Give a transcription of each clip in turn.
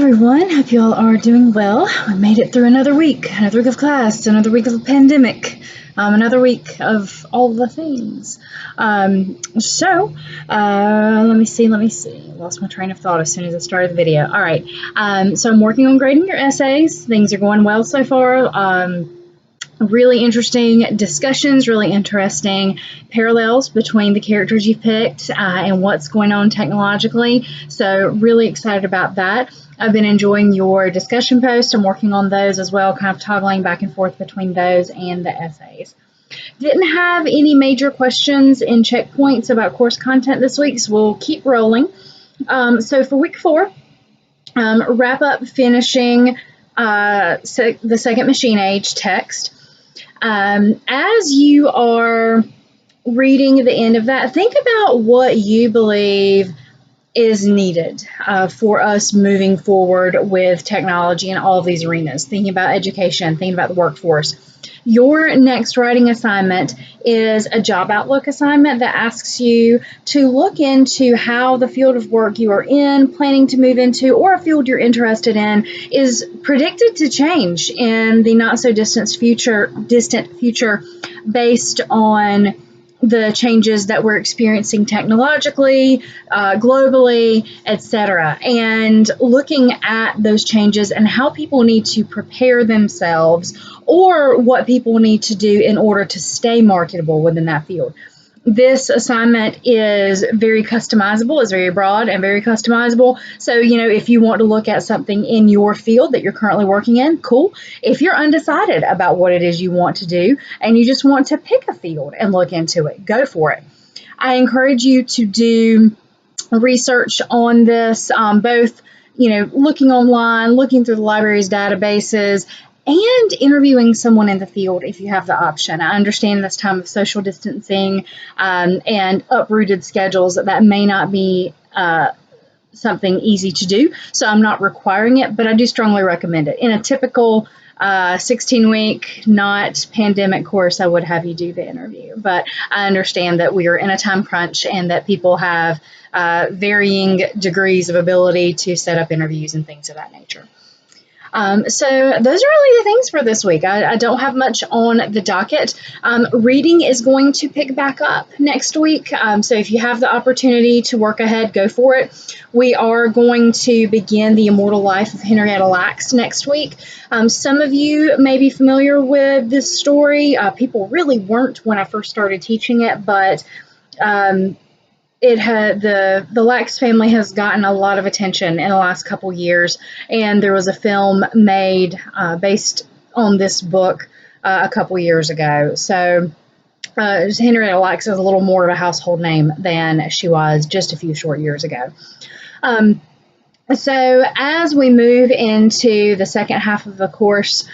everyone, hope you all are doing well. We made it through another week of class, another week of a pandemic, another week of all the things. Let me see. Lost my train of thought as soon as I started the video. All right, so I'm working on grading your essays. Things are going well so far. Really interesting discussions, really interesting parallels between the characters you've picked and what's going on technologically. So really excited about that. I've been enjoying your discussion posts. I'm working on those as well, kind of toggling back and forth between those and the essays. Didn't have any major questions in checkpoints about course content this week, so we'll keep rolling. So for week 4, wrap up finishing the second machine age text. As you are reading the end of that, think about what you believe is needed for us moving forward with technology in all of these arenas, thinking about education, thinking about the workforce. Your next writing assignment is a job outlook assignment that asks you to look into how the field of work you are in, planning to move into, or a field you're interested in is predicted to change in the not so distant future based on the changes that we're experiencing technologically, globally, etc. And looking at those changes and how people need to prepare themselves or what people need to do in order to stay marketable within that field. This assignment is very customizable, it's very broad and very customizable. So, if you want to look at something in your field that you're currently working in, cool. If you're undecided about what it is you want to do and you just want to pick a field and look into it, go for it. I encourage you to do research on this, both, looking online, looking through the library's databases, and interviewing someone in the field if you have the option. I understand this time of social distancing and uprooted schedules that may not be something easy to do, so I'm not requiring it, but I do strongly recommend it. In a typical 16-week, not pandemic course, I would have you do the interview, but I understand that we are in a time crunch and that people have varying degrees of ability to set up interviews and things of that nature. So those are really the things for this week. I don't have much on the docket. Reading is going to pick back up next week. So if you have the opportunity to work ahead, go for it. We are going to begin The Immortal Life of Henrietta Lacks next week. Some of you may be familiar with this story. People really weren't when I first started teaching it, but the Lacks family has gotten a lot of attention in the last couple years, and there was a film made based on this book a couple years ago. So Henrietta Lacks is a little more of a household name than she was just a few short years ago. So as we move into the second half of the course,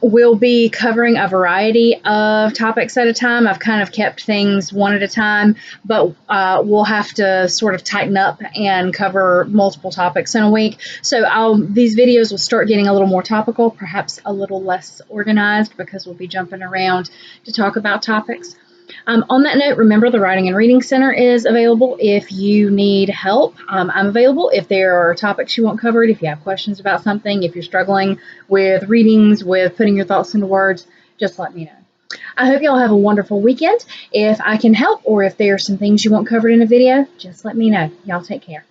we'll be covering a variety of topics at a time. I've kind of kept things one at a time, but we'll have to sort of tighten up and cover multiple topics in a week. So these videos will start getting a little more topical, perhaps a little less organized, because we'll be jumping around to talk about topics. On that note, remember the Writing and Reading Center is available if you need help. I'm available if there are topics you want covered, if you have questions about something, if you're struggling with readings, with putting your thoughts into words, just let me know. I hope you all have a wonderful weekend. If I can help or if there are some things you want covered in a video, just let me know. Y'all take care.